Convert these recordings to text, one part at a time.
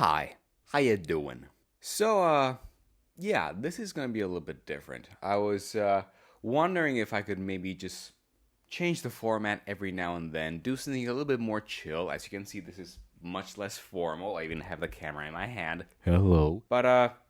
Hi, how you doing? Yeah, this is gonna be a little bit different. I was wondering if I could maybe just change the format every now and then, do something a little bit more chill. As you can see, this is much less formal. I even have the camera in my hand. Hello.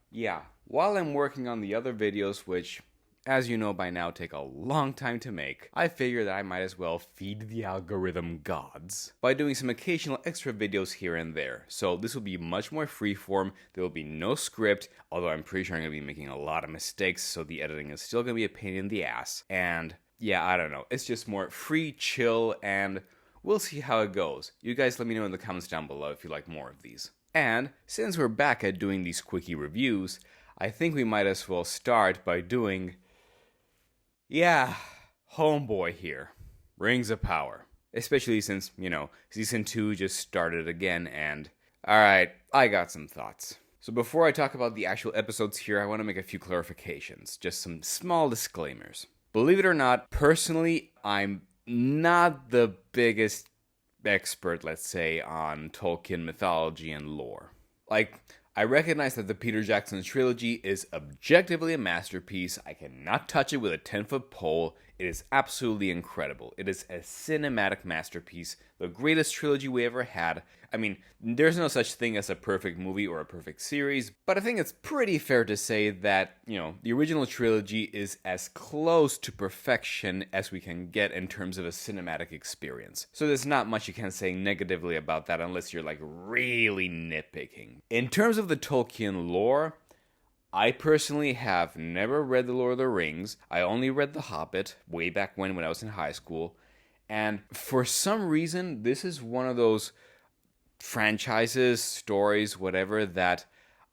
Yeah, while I'm working on the other videos, which, as you know by now, take a long time to make, I figured that I might as well feed the algorithm gods by doing some occasional extra videos here and there. So this will be much more freeform, there will be no script, although I'm pretty sure I'm going to be making a lot of mistakes, so the editing is still going to be a pain in the ass. And yeah, I don't know, it's just more free, chill, and we'll see how it goes. You guys let me know in the comments down below if you like more of these. And since we're back at doing these quickie reviews, I think we might as well start by doing... yeah, homeboy here. Rings of Power. Especially since, Season 2 just started again and... alright, I got some thoughts. So before I talk about the actual episodes here, I want to make a few clarifications. Just some small disclaimers. Believe it or not, personally, I'm not the biggest expert, let's say, on Tolkien mythology and lore. I recognize that the Peter Jackson trilogy is objectively a masterpiece. I cannot touch it with a 10-foot pole. It is absolutely incredible. It is a cinematic masterpiece, the greatest trilogy we ever had. I mean, there's no such thing as a perfect movie or a perfect series, but I think it's pretty fair to say that, the original trilogy is as close to perfection as we can get in terms of a cinematic experience. So there's not much you can say negatively about that unless you're really nitpicking. In terms of the Tolkien lore, I personally have never read The Lord of the Rings. I only read The Hobbit way back when I was in high school. And for some reason, this is one of those franchises, stories, whatever, that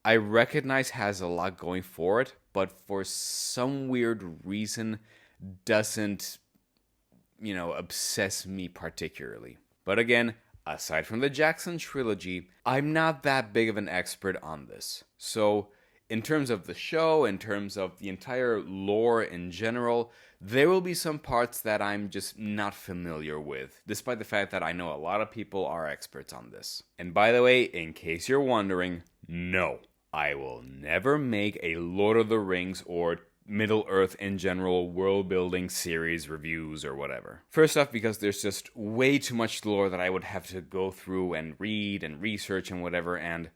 I recognize has a lot going for it, but for some weird reason doesn't, obsess me particularly. But again, aside from the Jackson trilogy, I'm not that big of an expert on this. So in terms of the show, in terms of the entire lore in general, there will be some parts that I'm just not familiar with, despite the fact that I know a lot of people are experts on this. And by the way, in case you're wondering, no, I will never make a Lord of the Rings or Middle-earth in general world-building series reviews or whatever. First off, because there's just way too much lore that I would have to go through and read and research and whatever, and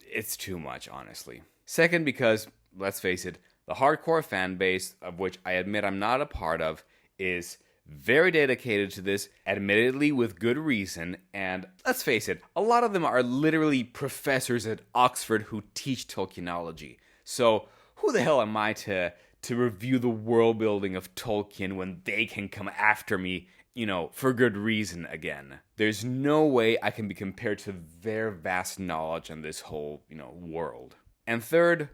it's too much, honestly. Second, because, let's face it, the hardcore fan base, of which I admit I'm not a part of, is very dedicated to this, admittedly with good reason, and let's face it, a lot of them are literally professors at Oxford who teach Tolkienology. So, who the hell am I to review the world building of Tolkien when they can come after me, for good reason again? There's no way I can be compared to their vast knowledge on this whole, world. And third,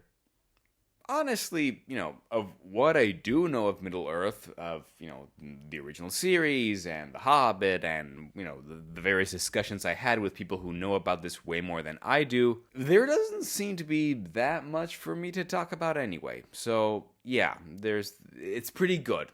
honestly, of what I do know of Middle-earth, of, the original series and The Hobbit and, the various discussions I had with people who know about this way more than I do, there doesn't seem to be that much for me to talk about anyway. So, yeah, it's pretty good.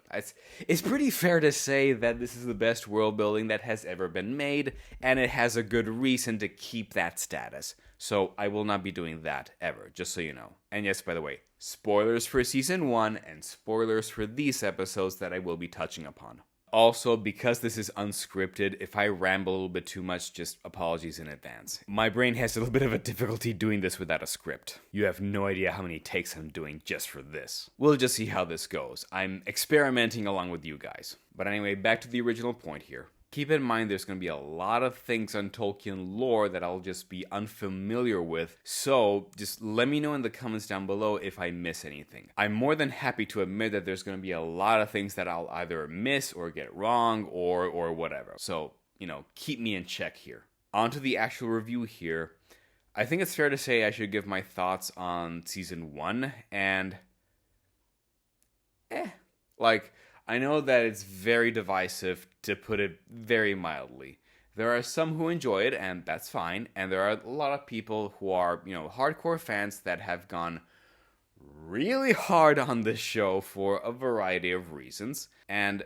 It's pretty fair to say that this is the best world building that has ever been made, and it has a good reason to keep that status. So I will not be doing that ever, just so you know. And yes, by the way, spoilers for Season 1 and spoilers for these episodes that I will be touching upon. Also, because this is unscripted, if I ramble a little bit too much, just apologies in advance. My brain has a little bit of a difficulty doing this without a script. You have no idea how many takes I'm doing just for this. We'll just see how this goes. I'm experimenting along with you guys. But anyway, back to the original point here. Keep in mind there's going to be a lot of things on Tolkien lore that I'll just be unfamiliar with, so just let me know in the comments down below if I miss anything. I'm more than happy to admit that there's going to be a lot of things that I'll either miss or get wrong or whatever. So, keep me in check here. On to the actual review here. I think it's fair to say I should give my thoughts on Season 1, and... I know that it's very divisive, to put it very mildly. There are some who enjoy it, and that's fine, and there are a lot of people who are, hardcore fans that have gone really hard on this show for a variety of reasons, and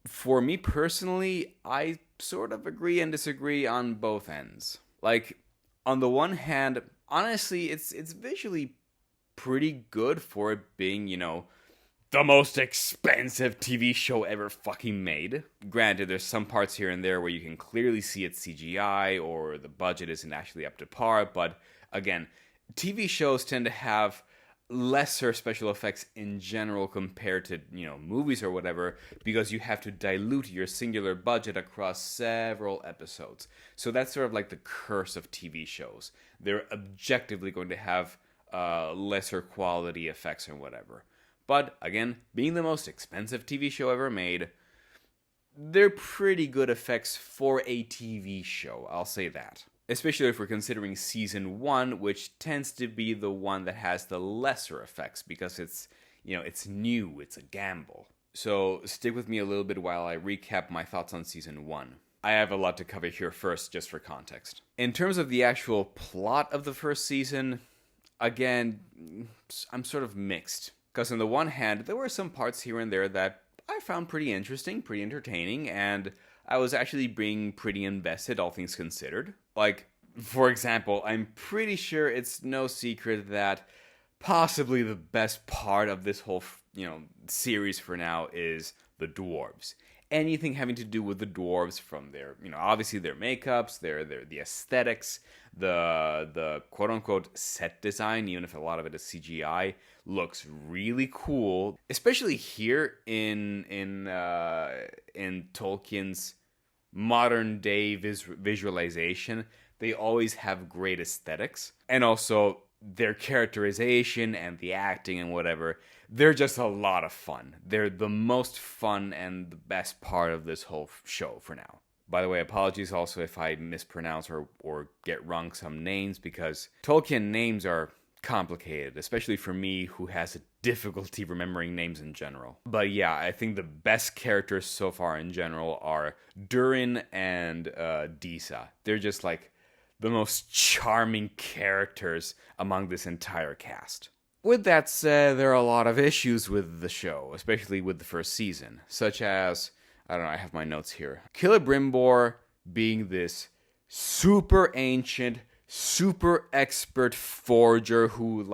for me personally, I sort of agree and disagree on both ends. On the one hand, honestly, it's visually pretty good for it being, the most expensive TV show ever fucking made. Granted, there's some parts here and there where you can clearly see it's CGI or the budget isn't actually up to par, but again, TV shows tend to have lesser special effects in general compared to, movies or whatever, because you have to dilute your singular budget across several episodes. So that's sort of like the curse of TV shows. They're objectively going to have lesser quality effects or whatever. But, again, being the most expensive TV show ever made, they're pretty good effects for a TV show, I'll say that. Especially if we're considering Season 1, which tends to be the one that has the lesser effects, because it's new, it's a gamble. So, stick with me a little bit while I recap my thoughts on Season 1. I have a lot to cover here first, just for context. In terms of the actual plot of the first season, again, I'm sort of mixed. Because on the one hand, there were some parts here and there that I found pretty interesting, pretty entertaining, and I was actually being pretty invested, all things considered. Like, for example, I'm pretty sure it's no secret that possibly the best part of this whole, series for now is the dwarves. Anything having to do with the dwarves, from their, obviously their makeups, the aesthetics, the quote-unquote set design, even if a lot of it is CGI, looks really cool. Especially here in Tolkien's modern day visualization, they always have great aesthetics, and also their characterization and the acting and whatever, they're just a lot of fun. They're the most fun and the best part of this whole show for now. By the way, apologies also if I mispronounce or get wrong some names, because Tolkien names are complicated, especially for me who has a difficulty remembering names in general. But yeah, I think the best characters so far in general are Durin and Disa. They're just like the most charming characters among this entire cast. With that said, there are a lot of issues with the show, especially with the first season, such as, I don't know, I have my notes here. Celebrimbor being this super ancient, super expert forger who,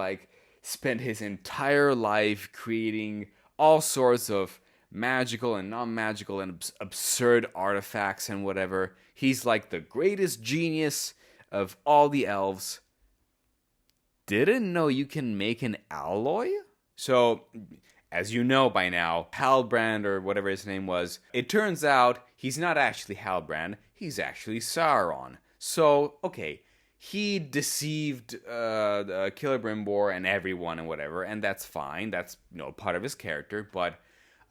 spent his entire life creating all sorts of magical and non-magical and absurd artifacts and whatever. He's like the greatest genius of all the elves. Didn't know you can make an alloy? So, as you know by now, Halbrand, or whatever his name was, it turns out he's not actually Halbrand, he's actually Sauron. So, okay, he deceived Celebrimbor and everyone and whatever, and that's fine, that's, part of his character, but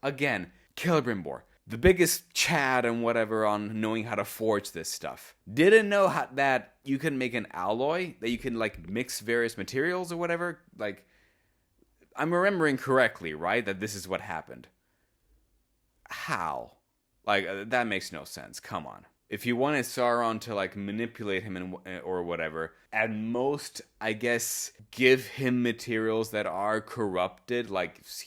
again, Celebrimbor, the biggest Chad and whatever on knowing how to forge this stuff, didn't know that you can make an alloy, that you can, mix various materials or whatever. I'm remembering correctly, right? That this is what happened. How? That makes no sense. Come on. If you wanted Sauron to, manipulate him or whatever, at most, I guess, give him materials that are corrupted,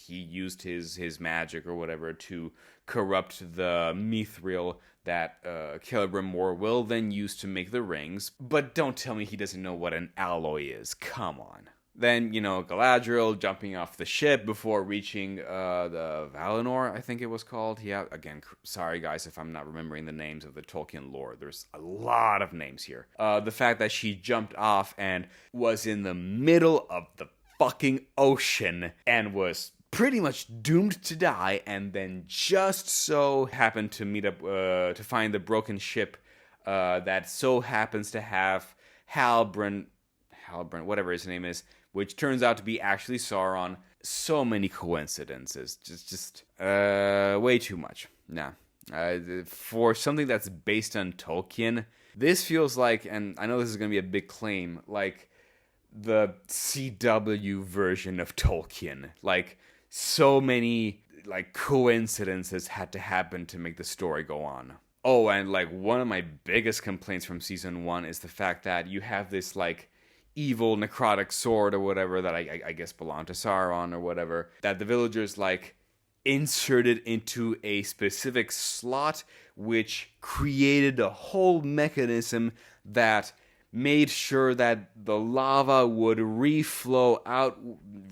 he used his magic or whatever to corrupt the mithril that Celebrimbor will then use to make the rings. But don't tell me he doesn't know what an alloy is. Come on. Then, Galadriel jumping off the ship before reaching the Valinor, I think it was called. Yeah, again, sorry guys if I'm not remembering the names of the Tolkien lore. There's a lot of names here. The fact that she jumped off and was in the middle of the fucking ocean and was pretty much doomed to die, and then just so happened to meet up, to find the broken ship that so happens to have Halbrand, whatever his name is, which turns out to be actually Sauron. So many coincidences. Just way too much. Nah. For something that's based on Tolkien, this feels like, and I know this is going to be a big claim, like the CW version of Tolkien. So many, coincidences had to happen to make the story go on. Oh, and, one of my biggest complaints from Season 1 is the fact that you have this, evil necrotic sword or whatever that I guess belonged to Sauron or whatever, that the villagers inserted into a specific slot, which created a whole mechanism that made sure that the lava would reflow out,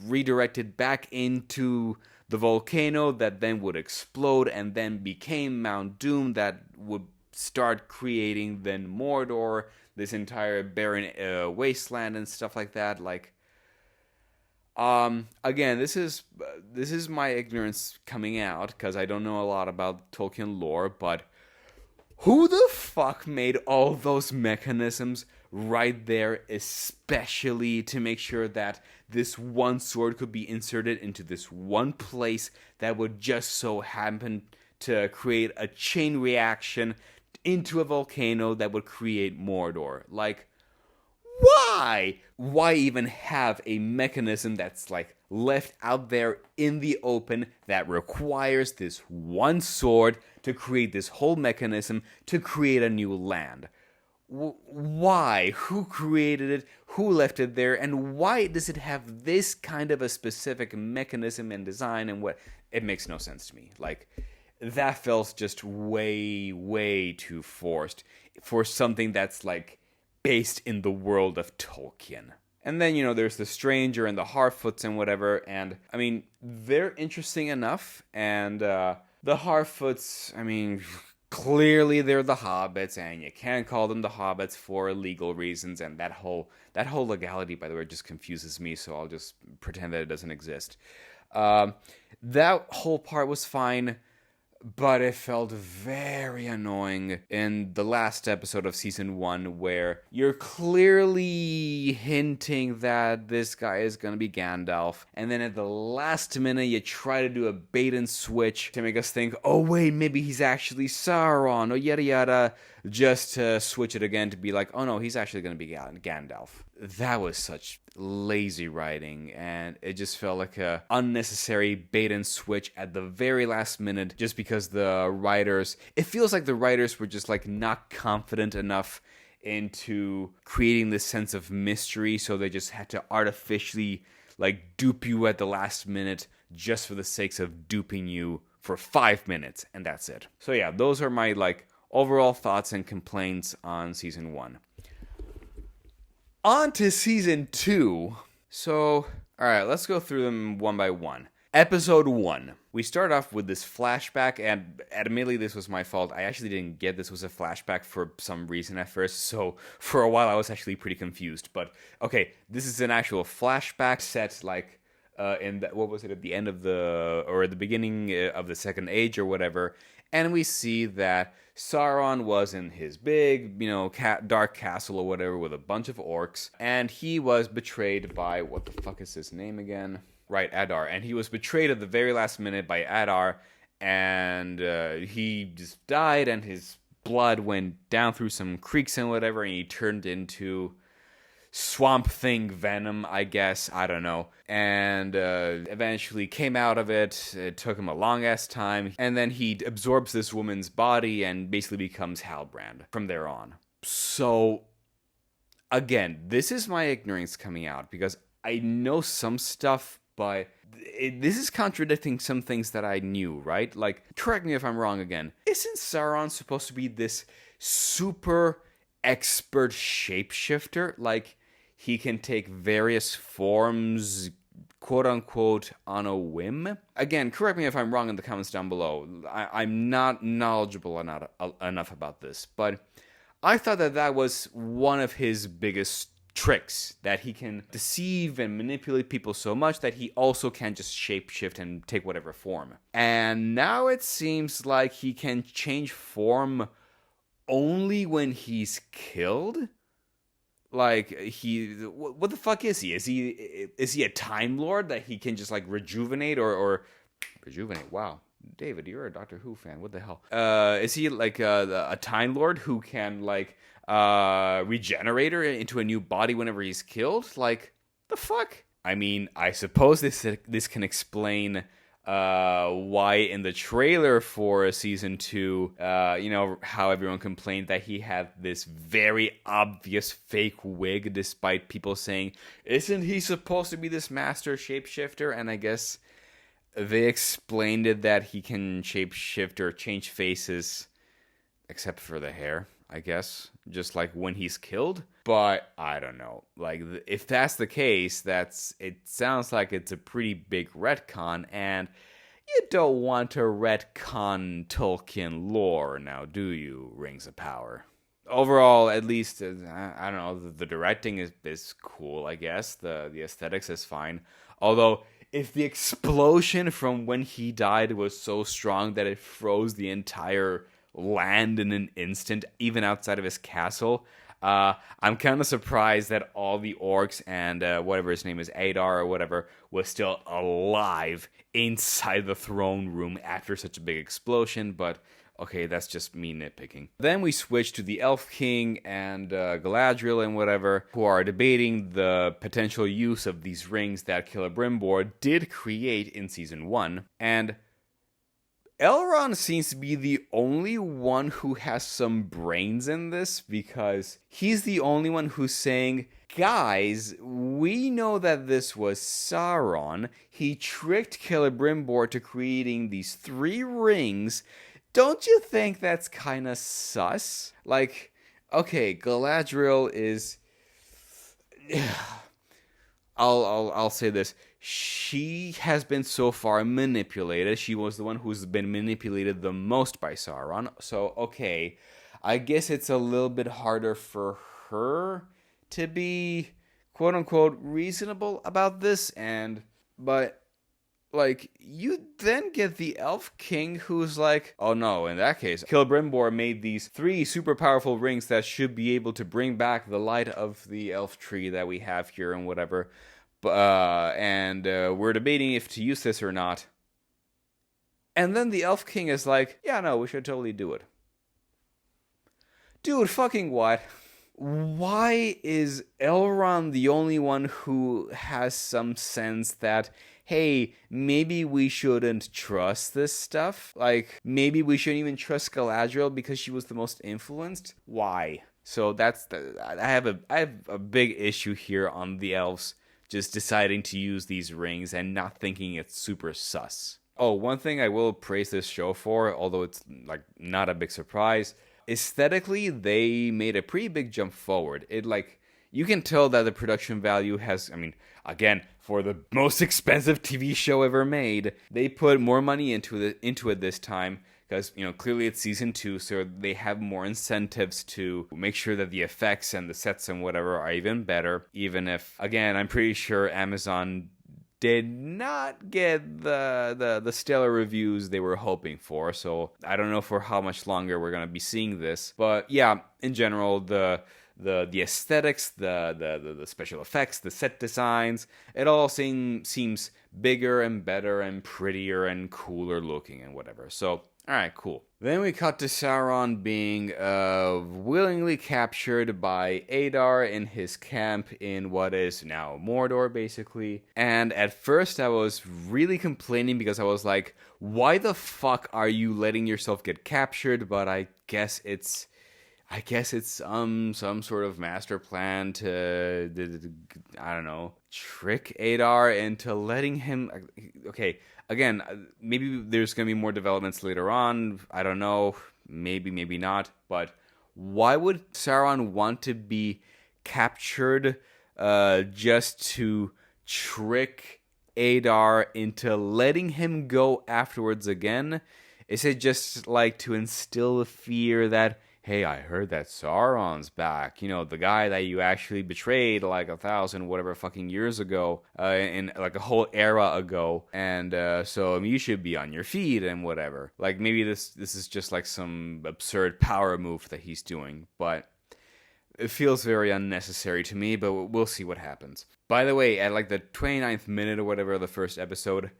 redirected back into the volcano that then would explode and then became Mount Doom that would start creating then Mordor, this entire barren wasteland and stuff like that. Like, again, this is my ignorance coming out because I don't know a lot about Tolkien lore, but who the fuck made all those mechanisms right there, especially to make sure that this one sword could be inserted into this one place that would just so happen to create a chain reaction into a volcano that would create Mordor? Like, why? Why even have a mechanism that's like left out there in the open that requires this one sword to create this whole mechanism to create a new land? Why? Who created it? Who left it there? And why does it have this kind of a specific mechanism and design? And what? It makes no sense to me. Like, that feels just way, way too forced for something that's like based in the world of Tolkien. And then, there's the Stranger and the Harfoots and whatever, and, I mean, they're interesting enough, and, the Harfoots, I mean, clearly they're the hobbits, and you can't call them the hobbits for legal reasons, and that whole legality, by the way, just confuses me, so I'll just pretend that it doesn't exist. That whole part was fine, but it felt very annoying in the last episode of season 1 where you're clearly hinting that this guy is gonna be Gandalf, and then at the last minute you try to do a bait and switch to make us think, oh wait, maybe he's actually Sauron, or yada yada, just to switch it again to be like, oh no, he's actually gonna be Gandalf. That was such lazy writing, and it just felt like a unnecessary bait and switch at the very last minute just because the writers, it feels like the writers were just like not confident enough into creating this sense of mystery, so they just had to artificially like dupe you at the last minute just for the sakes of duping you for 5 minutes, and that's it. So yeah, those are my like overall thoughts and complaints on season 1. On to season 2. So, alright, let's go through them one by one. Episode 1. We start off with this flashback, and admittedly this was my fault. I actually didn't get this was a flashback for some reason at first, so for a while I was actually pretty confused. But, okay, this is an actual flashback set, like, in the, what was it, at the end of the, or at the beginning of the Second Age or whatever, and we see that Sauron was in his big, dark castle or whatever with a bunch of orcs, and he was betrayed by, what the fuck is his name again? Right, Adar. And he was betrayed at the very last minute by Adar, and he just died, and his blood went down through some creeks and whatever, and he turned into Swamp Thing venom, I guess, I don't know, and eventually came out of it. It took him a long-ass time, and then he absorbs this woman's body and basically becomes Halbrand from there on. So, again, this is my ignorance coming out, because I know some stuff, but this is contradicting some things that I knew, right? Like, correct me if I'm wrong again, isn't Sauron supposed to be this super expert shapeshifter? Like, he can take various forms, quote-unquote, on a whim? Again, correct me if I'm wrong in the comments down below. I'm not knowledgeable enough about this, but I thought that was one of his biggest tricks, that he can deceive and manipulate people so much that he also can just shapeshift and take whatever form. And now it seems like he can change form only when he's killed? Like, what the fuck is he? Is he a Time Lord that he can just, like, rejuvenate or rejuvenate? Wow. David, you're a Doctor Who fan. What the hell? Is he, like, a Time Lord who can, like, regenerate her into a new body whenever he's killed? Like, the fuck? I mean, I suppose this can explain why in the trailer for season 2, how everyone complained that he had this very obvious fake wig, despite people saying, isn't he supposed to be this master shapeshifter? And I guess they explained it that he can shapeshift or change faces, except for the hair. I guess, just like when he's killed. But I don't know. Like, if that's the case, it sounds like it's a pretty big retcon, and you don't want to retcon Tolkien lore now, do you, Rings of Power? Overall, at least, I don't know, the directing is cool, I guess. The aesthetics is fine. Although, if the explosion from when he died was so strong that it froze the entire land in an instant, even outside of his castle, I'm kind of surprised that all the orcs and whatever his name is, Adar or whatever, was still alive inside the throne room after such a big explosion, but okay, that's just me nitpicking. Then we switch to the Elf King and Galadriel and whatever, who are debating the potential use of these rings that Celebrimbor did create in Season 1, and Elrond seems to be the only one who has some brains in this, because he's the only one who's saying, guys, we know that this was Sauron. He tricked Celebrimbor to creating these 3 rings. Don't you think that's kind of sus? Like, okay, Galadriel is... I'll say this. She has been so far manipulated. She was the one who's been manipulated the most by Sauron. So, okay, I guess it's a little bit harder for her to be, quote-unquote, reasonable about this. But, like, you then get the Elf King who's like, oh no, in that case, Celebrimbor made these 3 super powerful rings that should be able to bring back the light of the elf tree that we have here and whatever. And we're debating if to use this or not. And then the Elf King is like, yeah, no, we should totally do it. Dude, fucking what? Why is Elrond the only one who has some sense that, hey, maybe we shouldn't trust this stuff? Like, maybe we shouldn't even trust Galadriel because she was the most influenced? Why? So I have a big issue here on the elves just deciding to use these rings and not thinking it's super sus. Oh, one thing I will praise this show for, although it's like not a big surprise, aesthetically they made a pretty big jump forward. It like, you can tell that the production value has, I mean, again, for the most expensive TV show ever made, they put more money into it this time. Because, you know, clearly it's season 2, so they have more incentives to make sure that the effects and the sets and whatever are even better. Even if, again, I'm pretty sure Amazon did not get the stellar reviews they were hoping for. So I don't know for how much longer we're going to be seeing this. But yeah, in general, the aesthetics, the special effects, the set designs, it all seems bigger and better and prettier and cooler looking and whatever. So, alright, cool. Then we cut to Sauron being willingly captured by Adar in his camp in what is now Mordor, basically. And at first I was really complaining because I was like, why the fuck are you letting yourself get captured? But I guess it's some sort of master plan to, I don't know, trick Adar into letting him... Okay, again, maybe there's going to be more developments later on. I don't know. Maybe, maybe not. But why would Sauron want to be captured just to trick Adar into letting him go afterwards again? Is it just like to instill the fear that, hey, I heard that Sauron's back. You know, the guy that you actually betrayed like 1,000 whatever fucking years ago, in like a whole era ago. And so you should be on your feet and whatever. Like maybe this is just like some absurd power move that he's doing. But it feels very unnecessary to me, but we'll see what happens. By the way, at like the 29th minute or whatever of the first episode,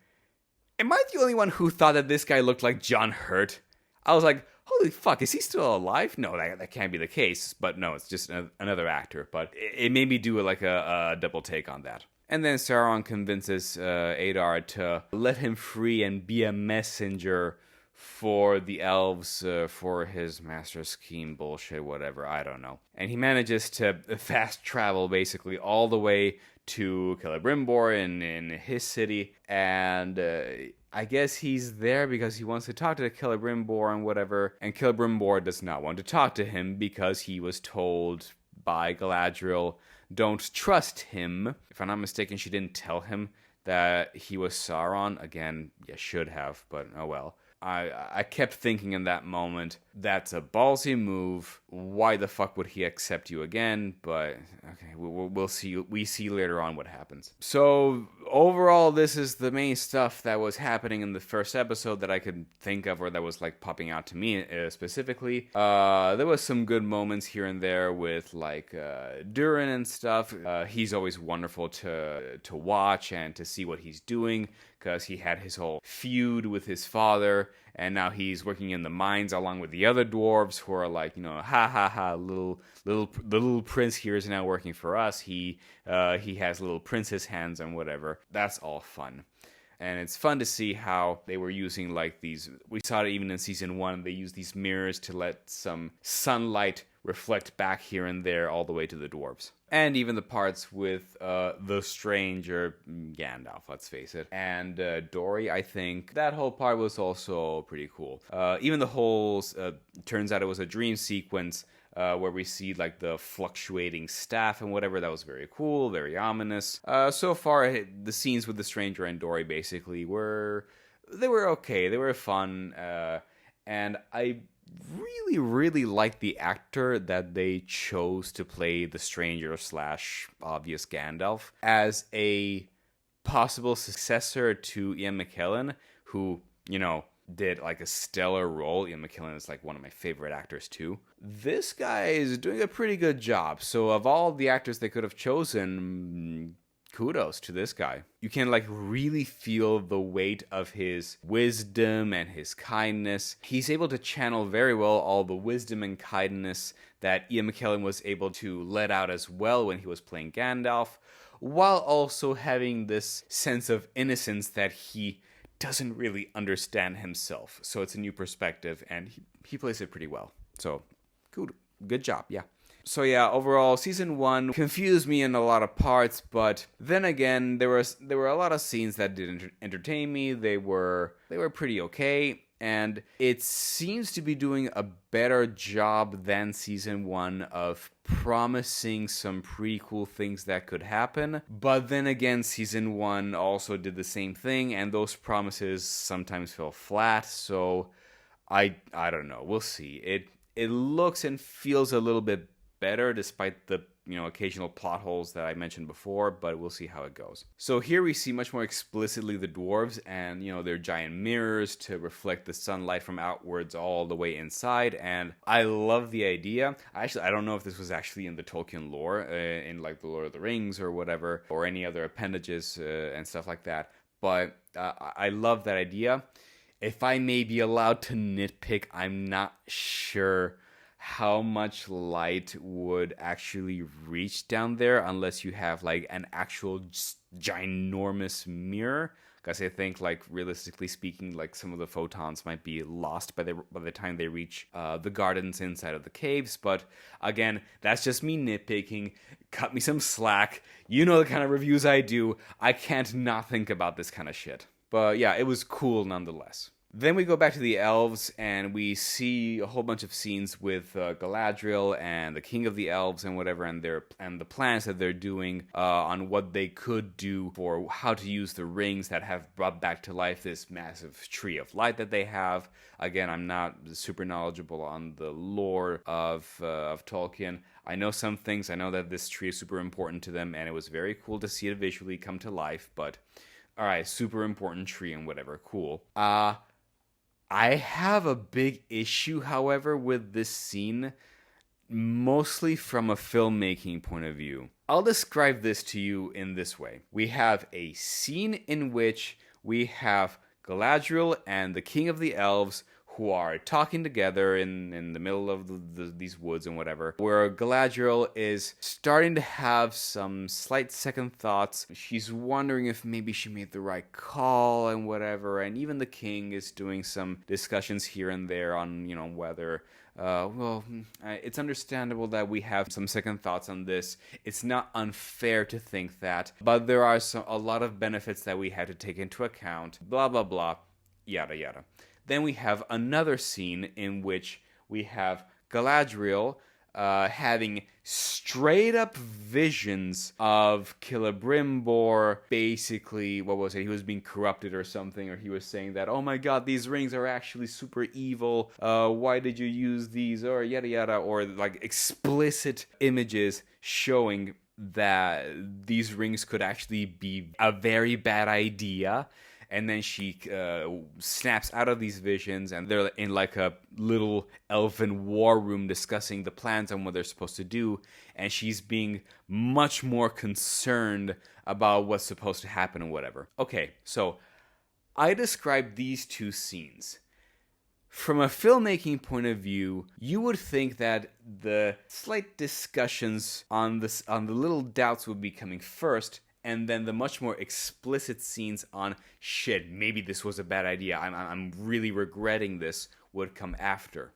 am I the only one who thought that this guy looked like John Hurt? I was like, holy fuck, is he still alive? No, that can't be the case. But no, it's just another actor. But it made me do like a double take on that. And then Sauron convinces Adar to let him free and be a messenger for the elves for his master scheme bullshit, whatever, I don't know. And he manages to fast travel basically all the way to Celebrimbor in his city, and I guess he's there because he wants to talk to Celebrimbor and whatever, and Celebrimbor does not want to talk to him because he was told by Galadriel, don't trust him. If I'm not mistaken, she didn't tell him that he was Sauron. Again, you should have, but oh well. I kept thinking in that moment, that's a ballsy move. Why the fuck would he accept you again? But okay, we'll see. We see later on what happens. So overall, this is the main stuff that was happening in the first episode that I could think of, or that was like popping out to me specifically. There was some good moments here and there with like Durin and stuff. He's always wonderful to watch and to see what he's doing, because he had his whole feud with his father, and now he's working in the mines along with the other dwarves who are like, ha ha ha, little prince here is now working for us. He has little princess hands and whatever. That's all fun. And it's fun to see how they were using like these, we saw it even in season 1, they used these mirrors to let some sunlight reflect back here and there all the way to the dwarves. And even the parts with the stranger, Gandalf, let's face it, and Dory, I think that whole part was also pretty cool. Even the whole, turns out it was a dream sequence where we see like the fluctuating staff and whatever. That was very cool, very ominous. So far, the scenes with the stranger and Dory basically were okay. They were fun, and I really liked the actor that they chose to play the stranger / obvious Gandalf as a possible successor to Ian McKellen, who, did like a stellar role. Ian McKellen is like one of my favorite actors too. This guy is doing a pretty good job. So of all the actors they could have chosen, kudos to this guy. You can like really feel the weight of his wisdom and his kindness. He's able to channel very well all the wisdom and kindness that Ian McKellen was able to let out as well when he was playing Gandalf, while also having this sense of innocence that he doesn't really understand himself. So it's a new perspective, and he plays it pretty well. So good job, yeah. So yeah, overall, season 1 confused me in a lot of parts, but then again, there were a lot of scenes that didn't entertain me. They were pretty okay, and it seems to be doing a better job than season 1 of promising some pretty cool things that could happen. But then again, season 1 also did the same thing, and those promises sometimes fell flat. So I don't know. We'll see. It looks and feels a little bit better despite the occasional plot holes that I mentioned before, but we'll see how it goes. So here we see much more explicitly the dwarves and their giant mirrors to reflect the sunlight from outwards all the way inside, and I love the idea. I don't know if this was actually in the Tolkien lore, in like the Lord of the Rings or whatever, or any other appendages and stuff like that, but I love that idea. If I may be allowed to nitpick, I'm not sure how much light would actually reach down there unless you have like an actual ginormous mirror, because I think, like, realistically speaking, like some of the photons might be lost by the time they reach the gardens inside of the caves. But again, that's just me nitpicking. Cut me some slack. You know the kind of reviews I do. I can't not think about this kind of shit. But yeah, it was cool nonetheless. Then we go back to the elves, and we see a whole bunch of scenes with Galadriel and the King of the Elves and whatever, and the plans that they're doing on what they could do for how to use the rings that have brought back to life this massive tree of light that they have. Again, I'm not super knowledgeable on the lore of Tolkien. I know some things. I know that this tree is super important to them, and it was very cool to see it visually come to life. But all right, super important tree and whatever, cool. I have a big issue, however, with this scene, mostly from a filmmaking point of view. I'll describe this to you in this way. We have a scene in which we have Galadriel and the King of the Elves who are talking together in the middle of these woods and whatever, where Galadriel is starting to have some slight second thoughts. She's wondering if maybe she made the right call and whatever, and even the king is doing some discussions here and there on, whether it's understandable that we have some second thoughts on this. It's not unfair to think that, but there are a lot of benefits that we had to take into account, blah, blah, blah, yada, yada. Then we have another scene in which we have Galadriel having straight up visions of Celebrimbor. Basically, what was it? He was being corrupted or something, or he was saying that, oh my god, these rings are actually super evil. Why did you use these? Or yada yada, or like explicit images showing that these rings could actually be a very bad idea. And then she snaps out of these visions, and they're in like a little elven war room discussing the plans on what they're supposed to do. And she's being much more concerned about what's supposed to happen and whatever. Okay, so I described these two scenes. From a filmmaking point of view, you would think that the slight discussions on the little doubts would be coming first, and then the much more explicit scenes on, shit, maybe this was a bad idea, I'm really regretting this, would come after.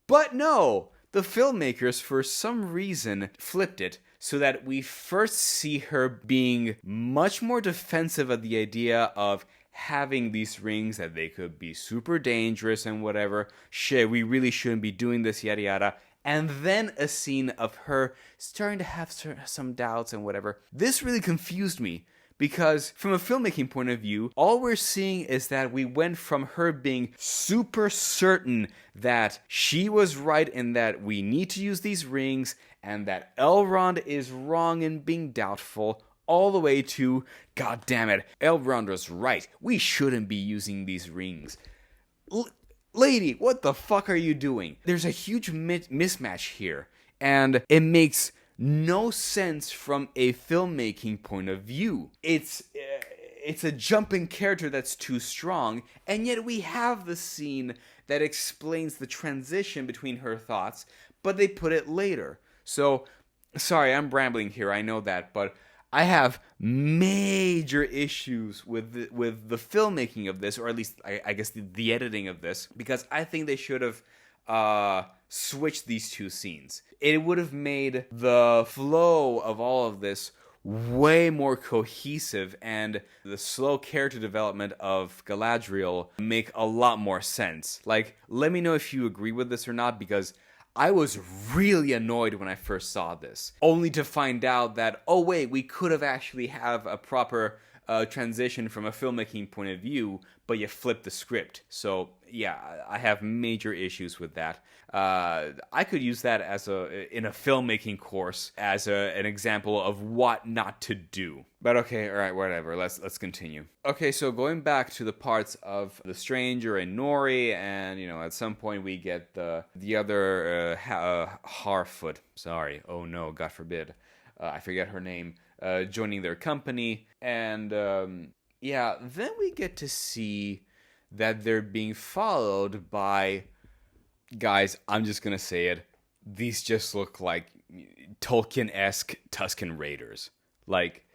But no! The filmmakers, for some reason, flipped it so that we first see her being much more defensive of the idea of having these rings, that they could be super dangerous and whatever. Shit, we really shouldn't be doing this, yada yada. And then a scene of her starting to have some doubts and whatever. This really confused me, because from a filmmaking point of view, all we're seeing is that we went from her being super certain that she was right in that we need to use these rings, and that Elrond is wrong in being doubtful, all the way to, god damn it, Elrond was right, we shouldn't be using these rings. Lady, what the fuck are you doing? There's a huge mismatch here, and it makes no sense from a filmmaking point of view. It's a jumping character that's too strong, and yet we have the scene that explains the transition between her thoughts, but they put it later. So, sorry, I'm rambling here, I know that, but I have major issues with the filmmaking of this, or at least I guess the editing of this, because I think they should have switched these two scenes. It would have made the flow of all of this way more cohesive, and the slow character development of Galadriel make a lot more sense. Like, let me know if you agree with this or not, because I was really annoyed when I first saw this, only to find out that, oh wait, we could have actually have a proper transition from a filmmaking point of view, but you flipped the script. So yeah, I have major issues with that. I could use that in a filmmaking course as an example of what not to do. But okay, all right, whatever. Let's continue. Okay, so going back to the parts of the stranger and Nori, and at some point we get the other Harfoot. Sorry, oh no, God forbid, I forget her name. Joining their company, and then we get to see that they're being followed by, guys, I'm just gonna say it, these just look like Tolkien-esque Tusken Raiders. Like,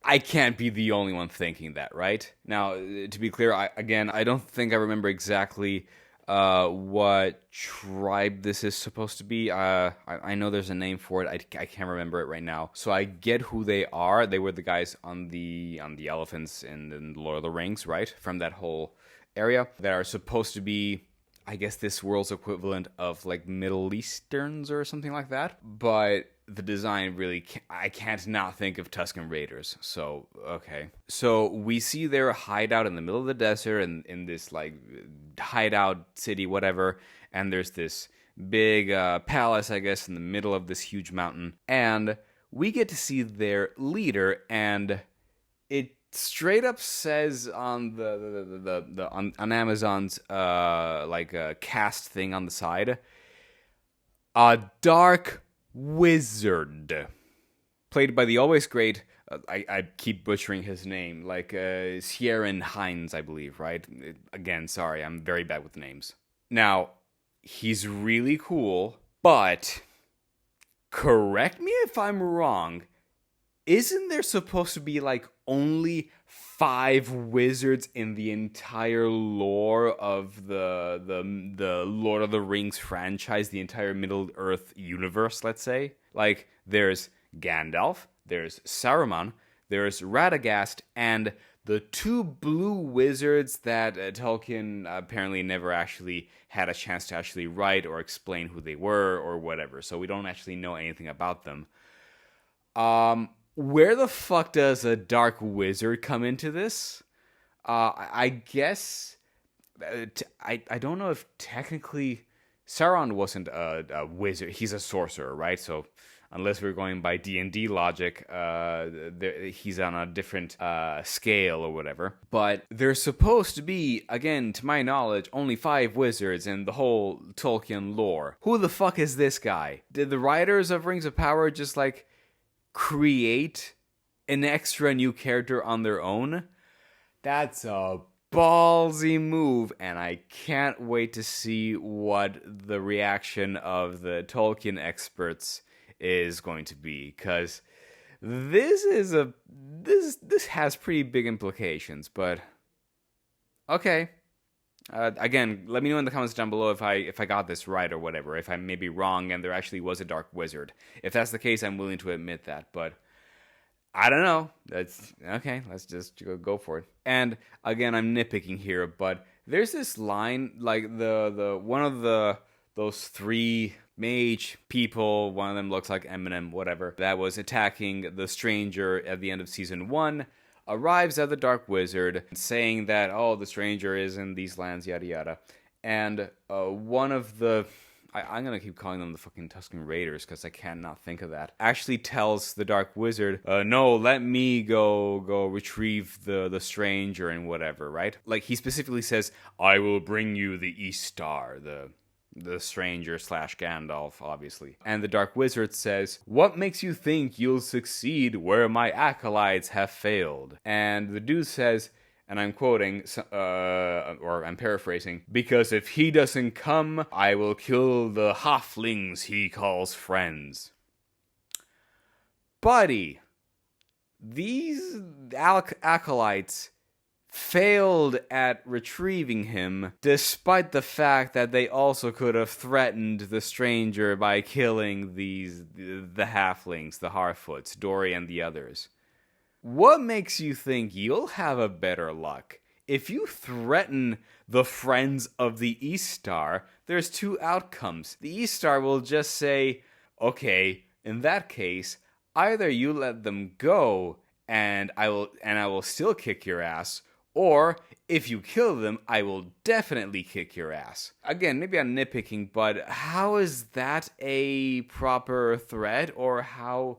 I can't be the only one thinking that, right? Now, to be clear, I don't think I remember exactly what tribe this is supposed to be. I know there's a name for it. I can't remember it right now. So I get who they are. They were the guys on the elephants in Lord of the Rings, right? From that whole area that are supposed to be, I guess, this world's equivalent of like Middle Easterns or something like that. But the design really, I can't not think of Tusken Raiders. So, okay. So we see their hideout in the middle of the desert, and in this like hideout city, whatever. And there's this big palace, I guess, in the middle of this huge mountain. And we get to see their leader, and it straight up says on on Amazon's cast thing on the side, a dark wizard, played by the always great I keep butchering his name, like Sieran Hines, I believe, right? Again, sorry, I'm very bad with names. Now, he's really cool, but correct me if I'm wrong. Isn't there supposed to be like only 5 wizards in the entire lore of the Lord of the Rings franchise, the entire Middle Earth universe, let's say? Like, there's Gandalf, there's Saruman, there's Radagast, and the 2 blue wizards that Tolkien apparently never actually had a chance to actually write or explain who they were or whatever, so we don't actually know anything about them. Where the fuck does a dark wizard come into this? I guess I don't know if technically Sauron wasn't a wizard. He's a sorcerer, right? So unless we're going by D&D logic, he's on a different scale or whatever. But there's supposed to be, again, to my knowledge, only 5 wizards in the whole Tolkien lore. Who the fuck is this guy? Did the writers of Rings of Power just like create an extra new character on their own? That's a ballsy move, and I can't wait to see what the reaction of the Tolkien experts is going to be, because this has pretty big implications. But okay, again, let me know in the comments down below if I got this right or whatever, if I may be wrong and there actually was a dark wizard. If that's the case, I'm willing to admit that, but I don't know. That's okay. Let's just go for it. And again, I'm nitpicking here, but there's this line, like the one of those 3 mage people, one of them looks like Eminem, whatever, that was attacking the stranger at the end of season 1, arrives at the dark wizard saying that, oh, the stranger is in these lands, yada yada. And one of the, I'm gonna keep calling them the fucking Tusken Raiders because I cannot think of that, actually tells the dark wizard, no, let me go retrieve the stranger and whatever, right? Like, he specifically says, I will bring you the East Star, the stranger / Gandalf, obviously. And the dark wizard says, what makes you think you'll succeed where my acolytes have failed? And the dude says, and I'm quoting, or I'm paraphrasing, because if he doesn't come, I will kill the halflings he calls friends. Buddy, these acolytes failed at retrieving him, despite the fact that they also could have threatened the stranger by killing the halflings, the Harfoots, Dory and the others. What makes you think you'll have a better luck? If you threaten the friends of the East Star, there's 2 outcomes. The East Star will just say, okay, in that case, either you let them go and I will still kick your ass, or if you kill them, I will definitely kick your ass. Again, maybe I'm nitpicking, but how is that a proper threat? Or how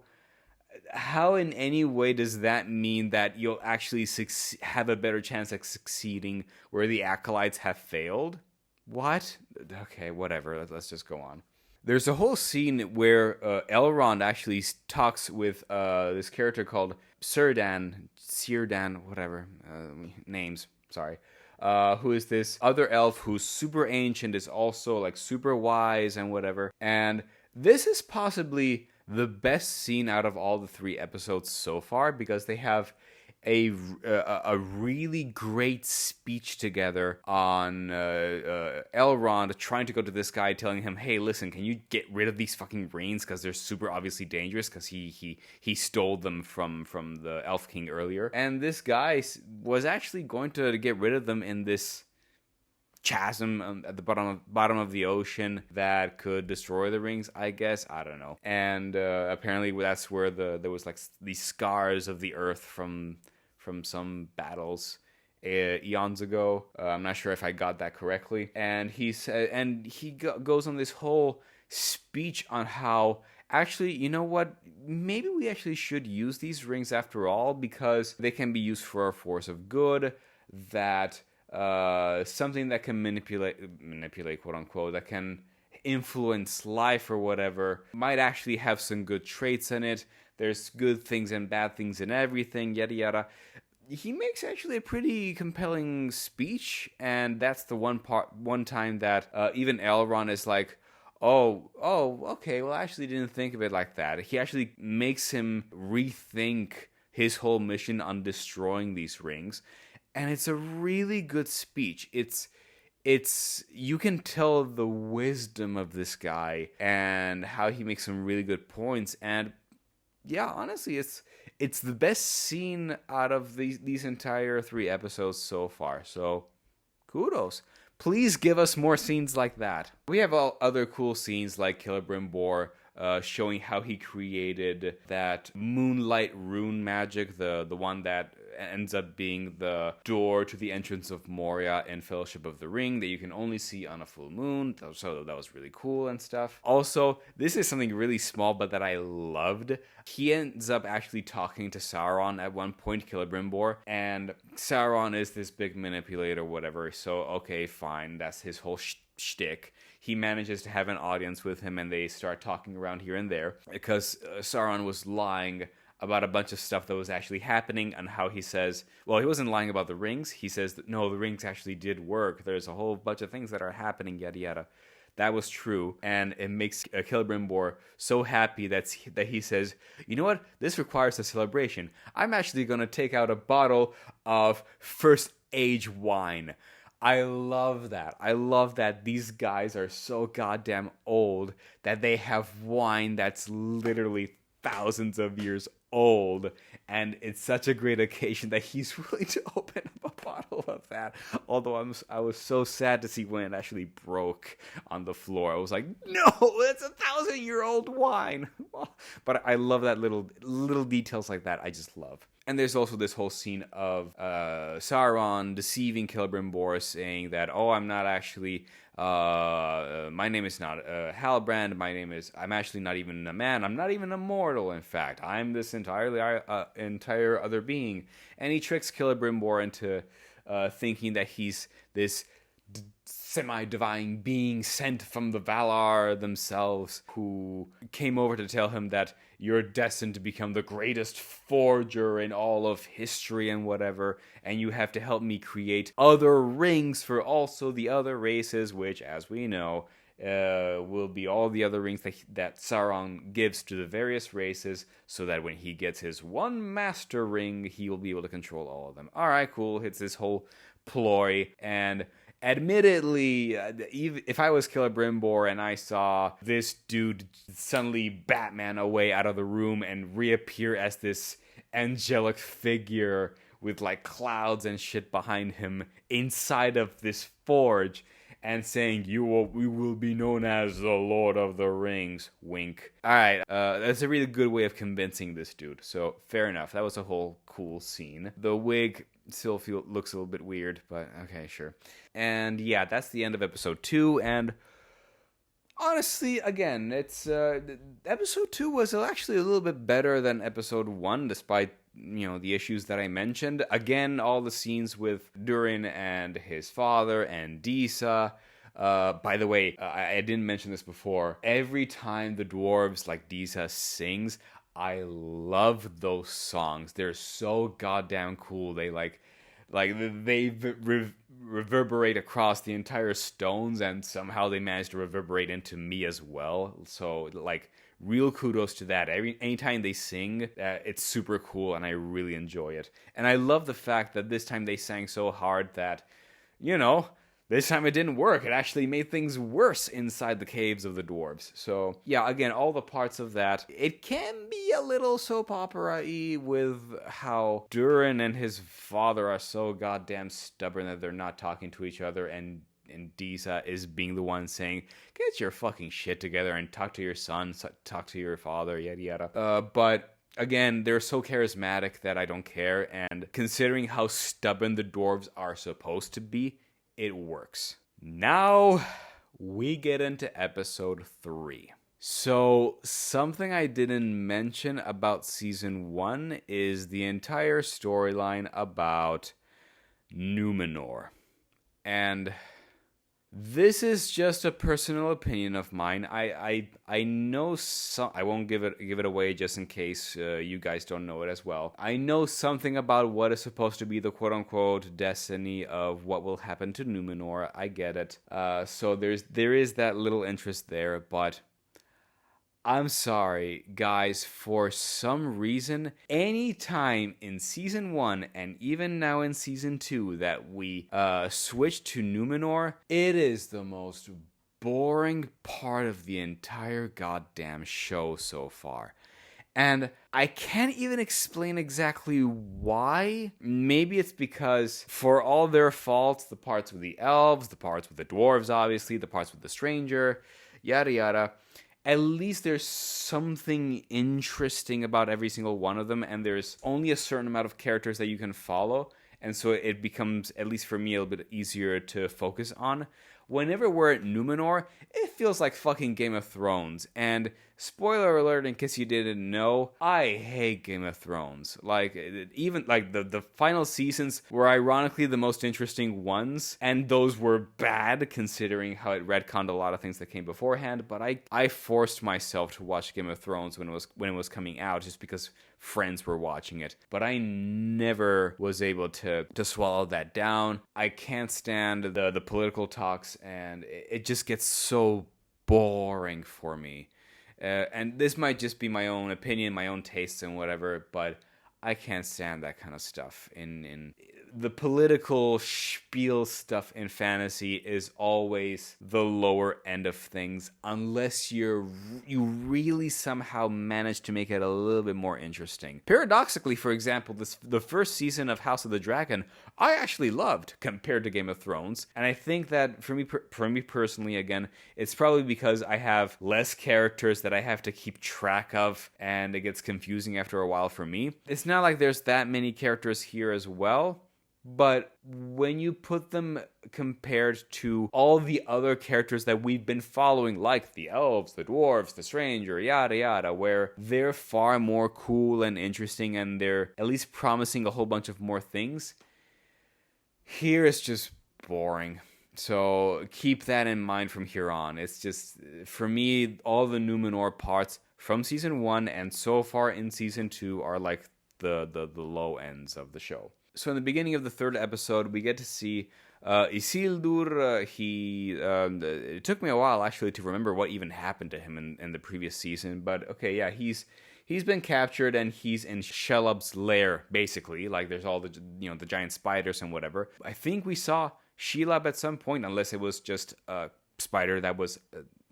in any way does that mean that you'll actually have a better chance at succeeding where the acolytes have failed? What? Okay, whatever. Let's just go on. There's a whole scene where Elrond actually talks with this character called Círdan, whatever, names, sorry, who is this other elf who's super ancient, is also like super wise and whatever. And this is possibly the best scene out of all the 3 episodes so far, because they have a really great speech together on Elrond trying to go to this guy, telling him, hey, listen, can you get rid of these fucking rings because they're super obviously dangerous, because he stole them from the Elf King earlier. And this guy was actually going to get rid of them in this chasm at the bottom of the ocean that could destroy the rings, I guess. I don't know. And apparently that's where there was like these scars of the earth from some battles eons ago. I'm not sure if I got that correctly. And he goes on this whole speech on how, actually, you know what? Maybe we actually should use these rings after all, because they can be used for a force of good, that something that can manipulate, quote unquote, that can influence life or whatever, might actually have some good traits in it. There's good things and bad things in everything, yada yada. He makes actually a pretty compelling speech, and that's the one time that even Elrond is like, oh, okay, well, I actually didn't think of it like that. He actually makes him rethink his whole mission on destroying these rings, and it's a really good speech. It's you can tell the wisdom of this guy and how he makes some really good points, and yeah, honestly, it's the best scene out of these entire 3 episodes so far. So, kudos. Please give us more scenes like that. We have all other cool scenes like Celebrimbor showing how he created that moonlight rune magic, the one that ends up being the door to the entrance of Moria in Fellowship of the Ring that you can only see on a full moon. So that was really cool and stuff. Also, this is something really small but that I loved. He ends up actually talking to Sauron at one point, Celebrimbor, and Sauron is this big manipulator, whatever. So, okay, fine, that's his whole shtick. He manages to have an audience with him, and they start talking around here and there because Sauron was lying about a bunch of stuff that was actually happening, and how he says, well, he wasn't lying about the rings. He says that, no, the rings actually did work. There's a whole bunch of things that are happening, yada yada. That was true, and it makes Celebrimbor so happy that he says, you know what? This requires a celebration. I'm actually going to take out a bottle of First Age wine. I love that. I love that these guys are so goddamn old that they have wine that's literally thousands of years old, and it's such a great occasion that he's willing to open up a bottle of that. Although I was so sad to see when it actually broke on the floor. I was like, no, it's 1,000-year-old wine. But I love that little details like that. I just love. And there's also this whole scene of Sauron deceiving Celebrimbor, saying that, oh, I'm not actually, my name is not Halbrand, I'm actually not even a man, I'm not even immortal, in fact, I'm this entire other being. And he tricks Celebrimbor into thinking that he's this semi-divine being sent from the Valar themselves, who came over to tell him that you're destined to become the greatest forger in all of history and whatever, and you have to help me create other rings for also the other races, which, as we know, will be all the other rings that Sauron gives to the various races, so that when he gets his one master ring, he will be able to control all of them. Alright, cool, it's this whole ploy, and admittedly, if I was Celebrimbor and I saw this dude suddenly Batman away out of the room and reappear as this angelic figure with like clouds and shit behind him inside of this forge and saying, we will be known as the Lord of the Rings, wink. Alright, that's a really good way of convincing this dude, so fair enough. That was a whole cool scene. The wig still looks a little bit weird, but okay, sure. And yeah, that's the end of episode 2, and honestly, again, it's episode 2 was actually a little bit better than episode 1, despite the issues that I mentioned. Again, all the scenes with Durin and his father and Disa. By the way, I didn't mention this before. Every time the dwarves, like Disa, sings, I love those songs. They're so goddamn cool. They they reverberate across the entire stones, and somehow they manage to reverberate into me as well. So real kudos to that. Anytime they sing, it's super cool, and I really enjoy it. And I love the fact that this time they sang so hard that, this time it didn't work. It actually made things worse inside the caves of the dwarves. So, yeah, again, all the parts of that. It can be a little soap opera-y with how Durin and his father are so goddamn stubborn that they're not talking to each other, and Disa is being the one saying, get your fucking shit together and talk to your son, talk to your father, yada yada. But again, they're so charismatic that I don't care, and considering how stubborn the dwarves are supposed to be, it works. Now we get into episode 3. So, something I didn't mention about season 1 is the entire storyline about Numenor. And This is just a personal opinion of mine. I know some. I won't give it away just in case you guys don't know it as well. I know something about what is supposed to be the quote unquote destiny of what will happen to Numenor. I get it. So there is that little interest there, but I'm sorry, guys, for some reason, anytime in Season 1 and even now in Season 2 that we switch to Numenor, it is the most boring part of the entire goddamn show so far. And I can't even explain exactly why. Maybe it's because, for all their faults, the parts with the elves, the parts with the dwarves, obviously, the parts with the stranger, yada yada, at least there's something interesting about every single one of them, and there's only a certain amount of characters that you can follow, and so it becomes, at least for me, a little bit easier to focus on. Whenever we're at Numenor, it feels like fucking Game of Thrones, and spoiler alert in case you didn't know, I hate Game of Thrones. Like, even like the final seasons were ironically the most interesting ones, and those were bad considering how it retconned a lot of things that came beforehand, but I forced myself to watch Game of Thrones when it was coming out just because friends were watching it, but I never was able to swallow that down. I can't stand the political talks, and it just gets so boring for me. And this might just be my own opinion, my own tastes and whatever, but I can't stand that kind of stuff. In the political spiel stuff in fantasy is always the lower end of things, unless you really somehow manage to make it a little bit more interesting. Paradoxically, for example, the first season of House of the Dragon, I actually loved compared to Game of Thrones, and I think that for me personally, again, it's probably because I have less characters that I have to keep track of, and it gets confusing after a while for me. It's not like there's that many characters here as well, but when you put them compared to all the other characters that we've been following, like the elves, the dwarves, the stranger, yada yada, where they're far more cool and interesting and they're at least promising a whole bunch of more things, here it's just boring. So keep that in mind from here on. It's just, for me, all the Numenor parts from Season 1 and so far in Season 2 are like the low ends of the show. So in the beginning of the third episode, we get to see Isildur. It took me a while actually to remember what even happened to him in the previous season, but okay, yeah, he's been captured and he's in Shelob's lair, basically. Like, there's all the the giant spiders and whatever. I think we saw Shelob at some point, unless it was just a spider that was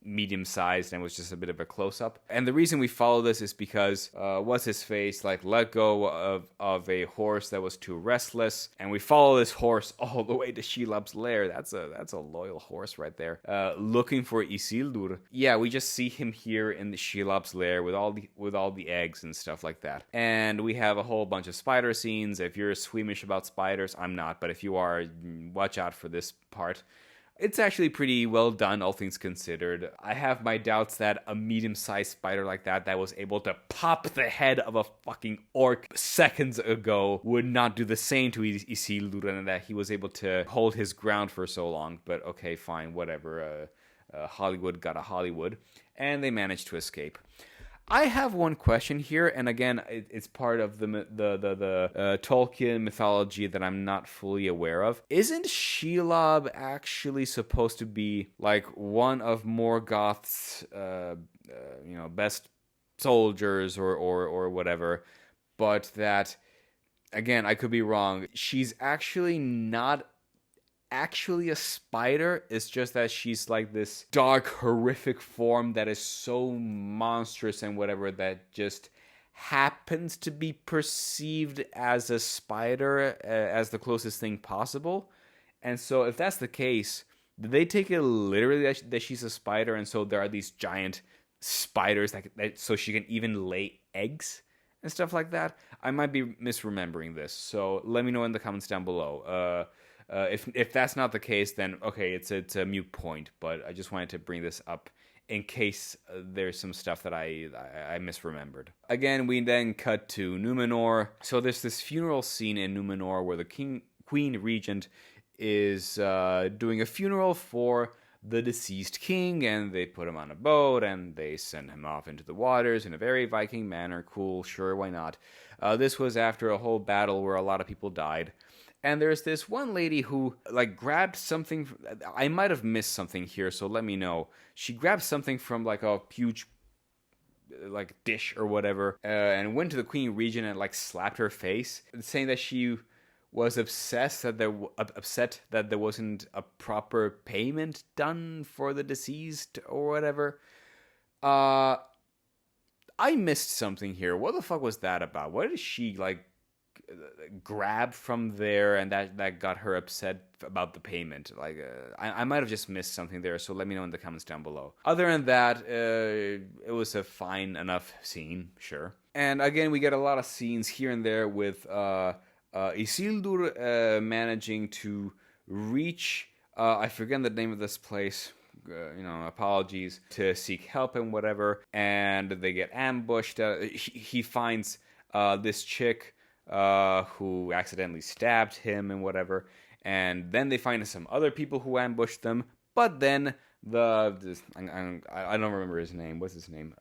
medium-sized and was just a bit of a close-up. And the reason we follow this is because what's-his-face let go of a horse that was too restless, and we follow this horse all the way to Shelob's lair. That's a loyal horse right there, looking for Isildur. Yeah, we just see him here in the Shelob's lair with all the eggs and stuff like that. And we have a whole bunch of spider scenes. If you're squeamish about spiders, I'm not, but if you are, watch out for this part. It's actually pretty well done, all things considered. I have my doubts that a medium-sized spider like that was able to pop the head of a fucking orc seconds ago would not do the same to Isildur, and that he was able to hold his ground for so long. But okay, fine, whatever. Hollywood got a Hollywood, and they managed to escape. I have one question here, and again, it's part of the Tolkien mythology that I'm not fully aware of. Isn't Shelob actually supposed to be like one of Morgoth's, best soldiers or whatever? But that, again, I could be wrong. She's actually not actually a spider. It's just that she's like this dark, horrific form that is so monstrous and whatever that just happens to be perceived as a spider, as the closest thing possible. And so if that's the case, do they take it literally that she's a spider, and so there are these giant spiders that so she can even lay eggs and stuff like that? I might be misremembering this, so let me know in the comments down below. If that's not the case, then okay, it's a moot point. But I just wanted to bring this up in case there's some stuff that I misremembered. Again, we then cut to Numenor. So there's this funeral scene in Numenor where the queen regent is doing a funeral for the deceased king, and they put him on a boat and they send him off into the waters in a very Viking manner. Cool, sure, why not? This was after a whole battle where a lot of people died. And there's this one lady who, like, grabbed something. I might have missed something here, so let me know. She grabbed something from, like, a huge, like, dish or whatever, and went to the Queen Regent and, like, slapped her face, saying that she was upset that there wasn't a proper payment done for the deceased or whatever. I missed something here. What the fuck was that about? What did she, like, grab from there, and that got her upset about the payment? Like, I might have just missed something there, so let me know in the comments down below. Other than that, it was a fine enough scene, sure. And again, we get a lot of scenes here and there with Isildur managing to reach, I forget the name of this place, apologies, to seek help and whatever, and they get ambushed. He finds this chick who accidentally stabbed him and whatever, and then they find some other people who ambushed them, but then I don't remember his name. What's his name?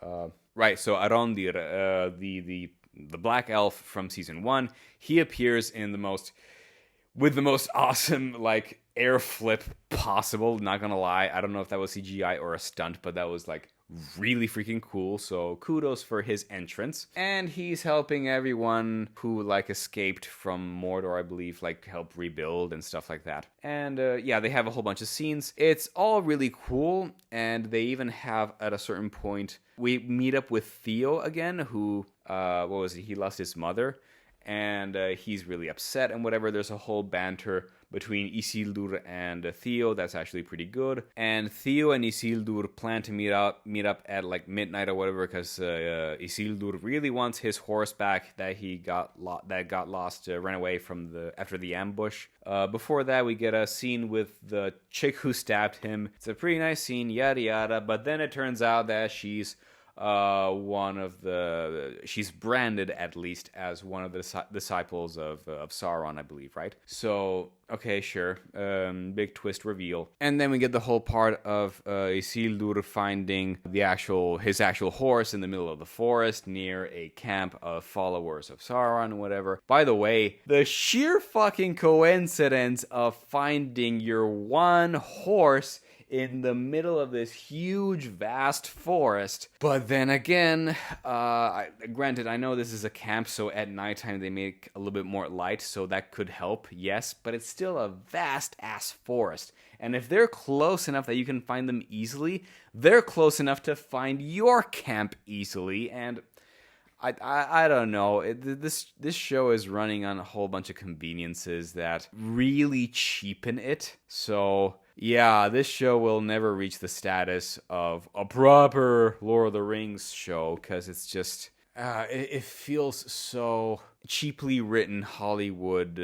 Right, so Arondir, the black elf from season 1, he appears with the most awesome, like, air flip possible. Not gonna lie, I don't know if that was CGI or a stunt, but that was, like, really freaking cool, so kudos for his entrance. And he's helping everyone who, like, escaped from Mordor, I believe, like, help rebuild and stuff like that. And yeah, they have a whole bunch of scenes. It's all really cool, and they even have, at a certain point, we meet up with Theo again, who, he lost his mother, and he's really upset and whatever. There's a whole banter between Isildur and Theo that's actually pretty good. And Theo and Isildur plan to meet up at, like, midnight or whatever, because Isildur really wants his horse back that got lost, ran away from after the ambush. Before that, we get a scene with the chick who stabbed him. It's a pretty nice scene, yada yada. But then it turns out that she's she's branded, at least, as one of the disciples of Sauron, I believe, right? So, okay, sure, big twist reveal. And then we get the whole part of Isildur finding his actual horse in the middle of the forest near a camp of followers of Sauron and whatever. By the way, the sheer fucking coincidence of finding your one horse in the middle of this huge, vast forest. But then again, granted, I know this is a camp, so at nighttime they make a little bit more light, so that could help, yes, but it's still a vast-ass forest. And if they're close enough that you can find them easily, they're close enough to find your camp easily, and I don't know. This show is running on a whole bunch of conveniences that really cheapen it. So, yeah, this show will never reach the status of a proper Lord of the Rings show, because it's just, it feels so cheaply written Hollywood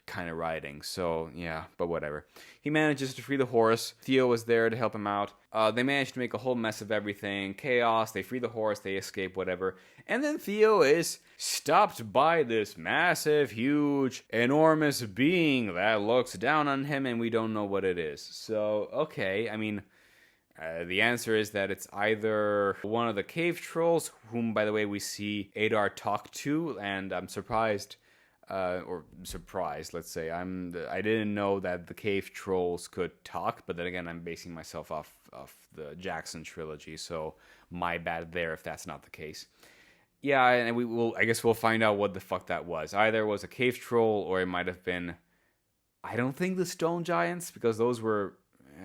kind of writing. So, yeah, but whatever. He manages to free the horse. Theo was there to help him out. They managed to make a whole mess of everything. Chaos. They free the horse. They escape, whatever. And then Theo is stopped by this massive, huge, enormous being that looks down on him, and we don't know what it is. So, okay, I mean, the answer is that it's either one of the cave trolls, whom, by the way, we see Adar talk to, and I'm surprised, let's say. I didn't know that the cave trolls could talk, but then again, I'm basing myself off the Jackson trilogy, so my bad there if that's not the case. Yeah, and I guess we'll find out what the fuck that was. Either it was a cave troll, or it might have been, I don't think the stone giants, because those were,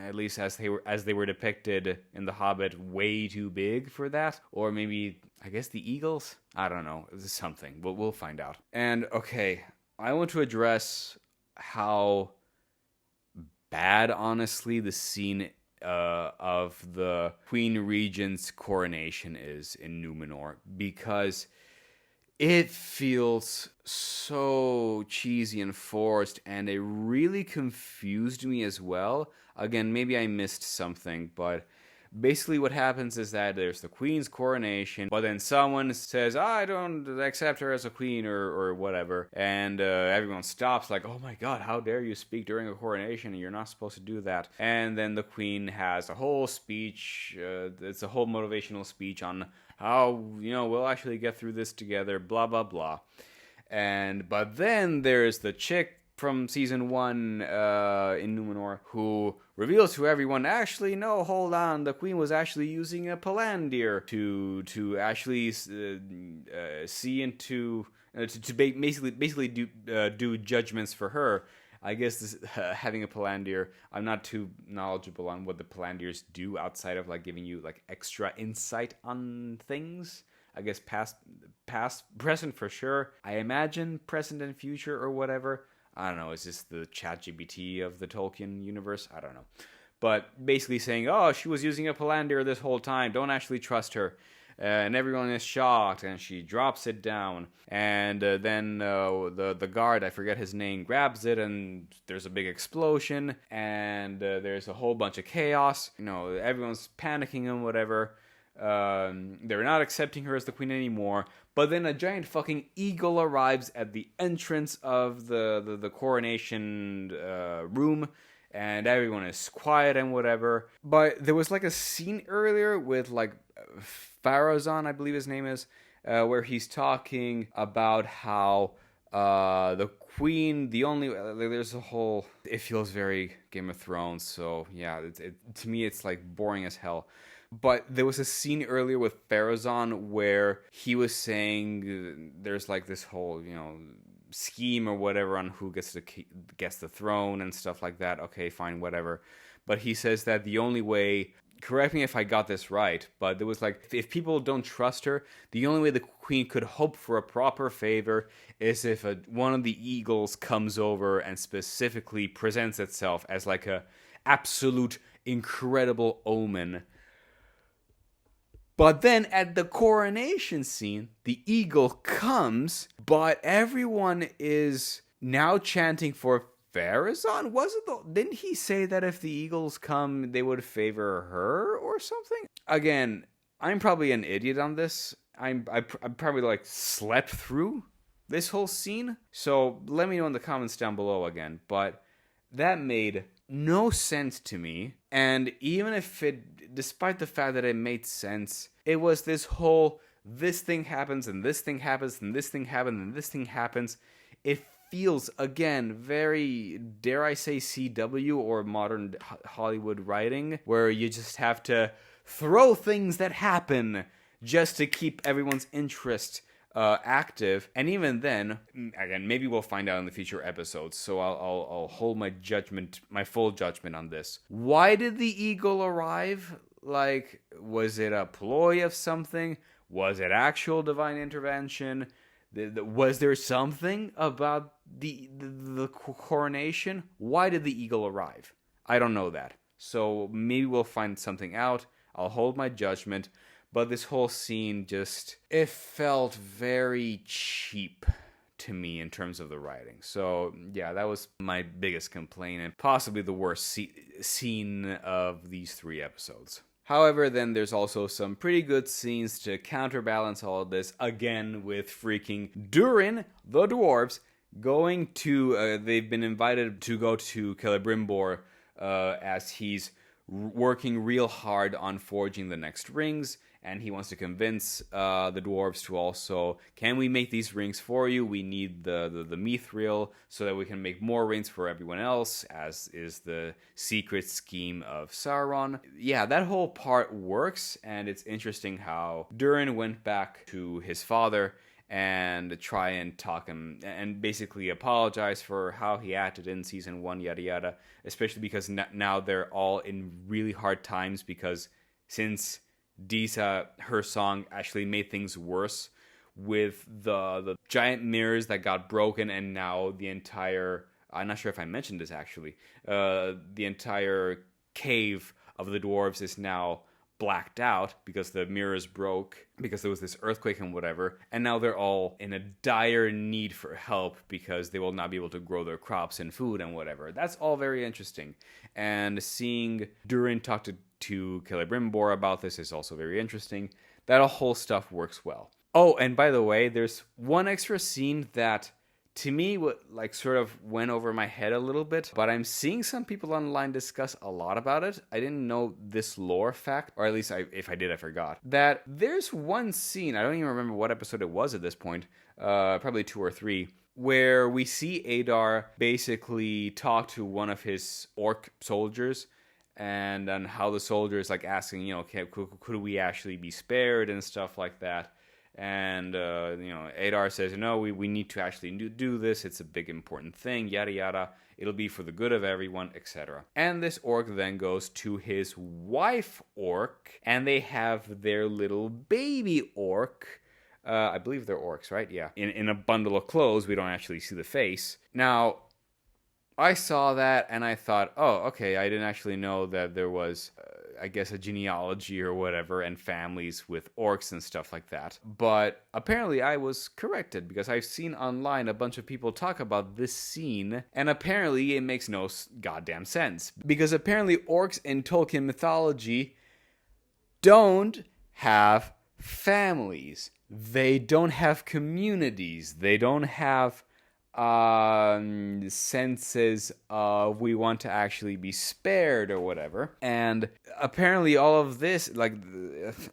at least as they were depicted in The Hobbit, way too big for that. Or maybe, I guess, the eagles? I don't know. It's something. We'll find out. And, okay, I want to address how bad, honestly, the scene of the Queen Regent's coronation is in Numenor, because it feels so cheesy and forced, and it really confused me as well. Again, maybe I missed something, but Basically, what happens is that there's the queen's coronation, but then someone says, I don't accept her as a queen or whatever. And everyone stops like, oh my god, how dare you speak during a coronation? You're not supposed to do that. And then the queen has a whole speech. It's a whole motivational speech on how, we'll actually get through this together, blah, blah, blah. But then there's the chick from season 1 in Numenor who reveals to everyone, actually, no, hold on, the queen was actually using a palantir to actually see into to basically do judgments for her. I guess this, having a palantir, I'm not too knowledgeable on what the palantirs do outside of like giving you like extra insight on things. I guess past, present for sure. I imagine present and future or whatever. I don't know, is this the ChatGPT of the Tolkien universe? I don't know. But basically saying, oh, she was using a palantir this whole time, don't actually trust her. And everyone is shocked, and she drops it down. And then the guard, I forget his name, grabs it, and there's a big explosion, and there's a whole bunch of chaos. Everyone's panicking and whatever. They're not accepting her as the queen anymore. But then a giant fucking eagle arrives at the entrance of the coronation room, and everyone is quiet and whatever. But there was like a scene earlier with like Pharazôn, I believe his name is, where he's talking about how the queen, there's a whole, it feels very Game of Thrones, so yeah, to me it's like boring as hell. But there was a scene earlier with Pharazôn where he was saying there's like this whole, scheme or whatever on who gets the throne and stuff like that. Okay, fine, whatever. But he says that the only way, correct me if I got this right, but there was like, if people don't trust her, the only way the queen could hope for a proper favor is if one of the eagles comes over and specifically presents itself as like a absolute incredible omen. But then at the coronation scene, the eagle comes, but everyone is now chanting for Pharazôn. Didn't he say that if the eagles come, they would favor her or something? Again, I'm probably an idiot on this. I probably like slept through this whole scene. So let me know in the comments down below again. But that made no sense to me. And even if despite the fact that it made sense, it was this whole, this thing happens, and this thing happens, and this thing happens, and this thing happens. It feels, again, very, dare I say, CW or modern Hollywood writing, where you just have to throw things that happen just to keep everyone's interest active. And even then, again, maybe we'll find out in the future episodes, so I'll hold my full judgment on this. Why did the eagle arrive? Like, was it a ploy of something? Was it actual divine intervention? Was there something about the coronation? Why did the eagle arrive? I don't know that. So maybe we'll find something out. I'll hold my judgment. But this whole scene it felt very cheap to me in terms of the writing. So yeah, that was my biggest complaint and possibly the worst scene of these 3 episodes. However, then there's also some pretty good scenes to counterbalance all of this, again with freaking Durin, the dwarves, going to, they've been invited to go to Celebrimbor as he's working real hard on forging the next rings, and he wants to convince the dwarves to also, can we make these rings for you? We need the mithril so that we can make more rings for everyone else, as is the secret scheme of Sauron. Yeah, that whole part works, and it's interesting how Durin went back to his father and try and talk him and basically apologize for how he acted in season 1, yada yada, especially because now they're all in really hard times, because since Disa, her song, actually made things worse with the giant mirrors that got broken, and now the entire, I'm not sure if I mentioned this actually, the entire cave of the dwarves is now blacked out because the mirrors broke, because there was this earthquake and whatever, and now they're all in a dire need for help because they will not be able to grow their crops and food and whatever. That's all very interesting. And seeing Durin talk to Celebrimbor about this is also very interesting. That whole stuff works well. Oh, and by the way, there's one extra scene that to me, like sort of went over my head a little bit, but I'm seeing some people online discuss a lot about it. I didn't know this lore fact, or at least if I did, I forgot. That there's one scene, I don't even remember what episode it was at this point, probably 2 or 3, where we see Adar basically talk to one of his orc soldiers, and on how the soldier is like asking, could we actually be spared and stuff like that. And, Adar says, no, we need to actually do this. It's a big, important thing, yada, yada. It'll be for the good of everyone, etc. And this orc then goes to his wife orc, and they have their little baby orc. I believe they're orcs, right? Yeah. In a bundle of clothes. We don't actually see the face. Now, I saw that, and I thought, oh, okay, I didn't actually know that there was... I guess a genealogy or whatever, and families with orcs and stuff like that. But apparently I was corrected, because I've seen online a bunch of people talk about this scene, and apparently it makes no goddamn sense. Because apparently orcs in Tolkien mythology don't have families. They don't have communities. They don't have senses of we want to actually be spared or whatever. And apparently all of this, like,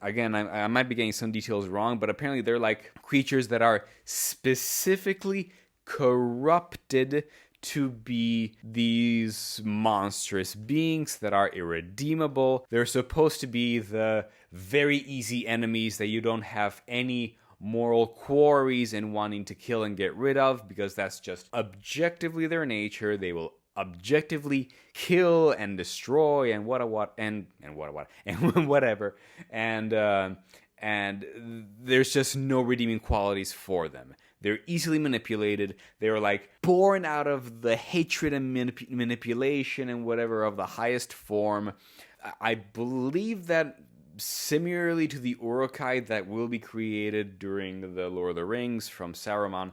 again, I might be getting some details wrong, but apparently they're like creatures that are specifically corrupted to be these monstrous beings that are irredeemable. They're supposed to be the very easy enemies that you don't have any moral quarries in wanting to kill and get rid of, because that's just objectively their nature. They will objectively kill and destroy and whatever. And there's just no redeeming qualities for them. They're easily manipulated. They're like born out of the hatred and manipulation and whatever of the highest form. I believe that similarly to the Uruk-hai that will be created during the Lord of the Rings from Saruman,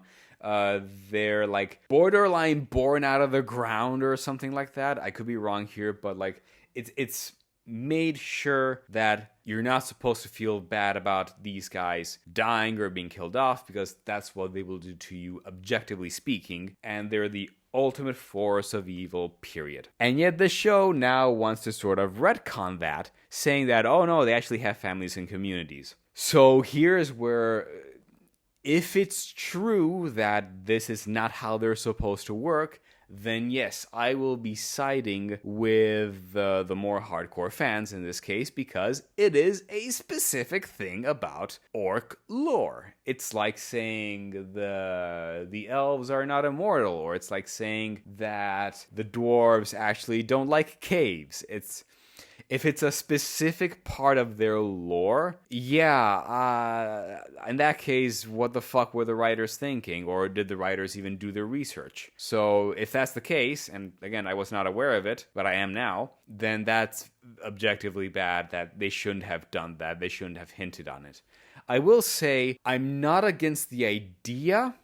they're like borderline born out of the ground or something like that. I could be wrong here, but like it's made sure that you're not supposed to feel bad about these guys dying or being killed off, because that's what they will do to you, objectively speaking, and they're the ultimate force of evil, period. And yet the show now wants to sort of retcon that, saying that, oh no, they actually have families and communities. So here's where, if it's true that this is not how they're supposed to work, then yes, I will be siding with the more hardcore fans in this case, because it is a specific thing about orc lore. It's like saying the elves are not immortal, or it's like saying that the dwarves actually don't like caves. If it's a specific part of their lore, yeah, in that case, what the fuck were the writers thinking? Or did the writers even do their research? So if that's the case, and again, I was not aware of it, but I am now, then that's objectively bad, that they shouldn't have done that. They shouldn't have hinted on it. I will say, I'm not against the idea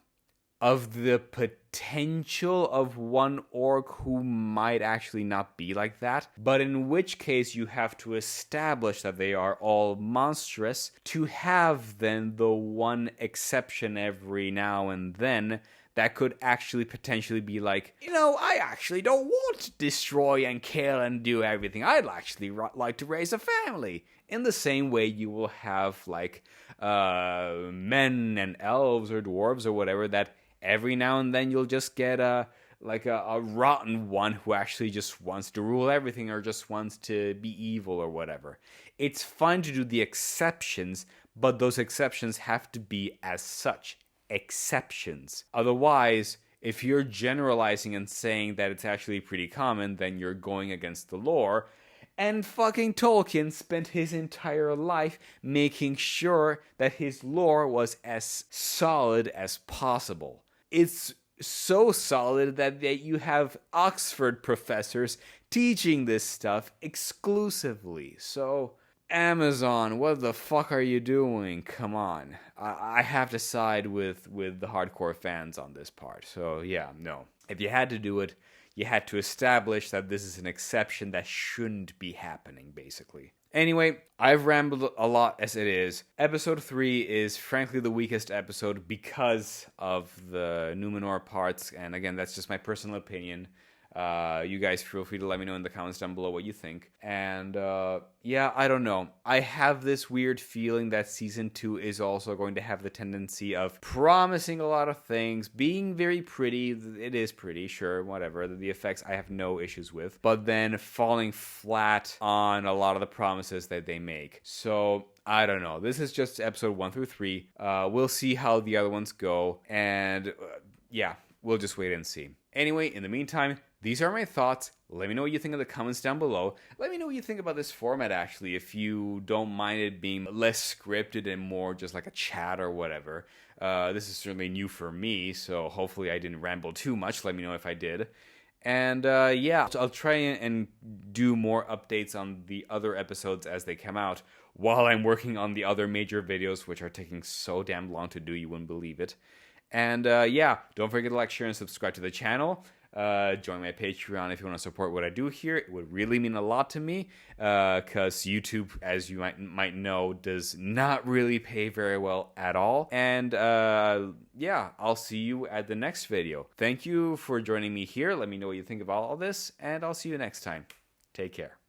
of the potential of one orc who might actually not be like that, but in which case you have to establish that they are all monstrous to have then the one exception every now and then that could actually potentially be like, I actually don't want to destroy and kill and do everything. I'd actually like to raise a family. In the same way you will have like men and elves or dwarves or whatever that every now and then you'll just get a rotten one who actually just wants to rule everything or just wants to be evil or whatever. It's fine to do the exceptions, but those exceptions have to be as such, exceptions. Otherwise, if you're generalizing and saying that it's actually pretty common, then you're going against the lore. And fucking Tolkien spent his entire life making sure that his lore was as solid as possible. It's so solid that you have Oxford professors teaching this stuff exclusively. So Amazon, what the fuck are you doing? Come on. I have to side with the hardcore fans on this part. So yeah, no. If you had to do it, you had to establish that this is an exception that shouldn't be happening, basically. Anyway, I've rambled a lot as it is. Episode 3 is frankly the weakest episode because of the Numenor parts, and again, that's just my personal opinion. You guys feel free to let me know in the comments down below what you think. And yeah, I don't know. I have this weird feeling that season 2 is also going to have the tendency of promising a lot of things, being very pretty. It is pretty, sure, whatever. The effects I have no issues with, but then falling flat on a lot of the promises that they make. So I don't know. This is just episode 1 through 3. We'll see how the other ones go, and yeah, we'll just wait and see. Anyway, in the meantime, these are my thoughts. Let me know what you think in the comments down below. Let me know what you think about this format, actually, if you don't mind it being less scripted and more just like a chat or whatever. This is certainly new for me, so hopefully I didn't ramble too much. Let me know if I did. And yeah, I'll try and do more updates on the other episodes as they come out while I'm working on the other major videos, which are taking so damn long to do, you wouldn't believe it. And yeah, don't forget to like, share, and subscribe to the channel. Join my Patreon if you want to support what I do here. It would really mean a lot to me, because YouTube, as you might know, does not really pay very well at all. And yeah, I'll see you at the next video. Thank you for joining me here. Let me know what you think about all this, and I'll see you next time. Take care.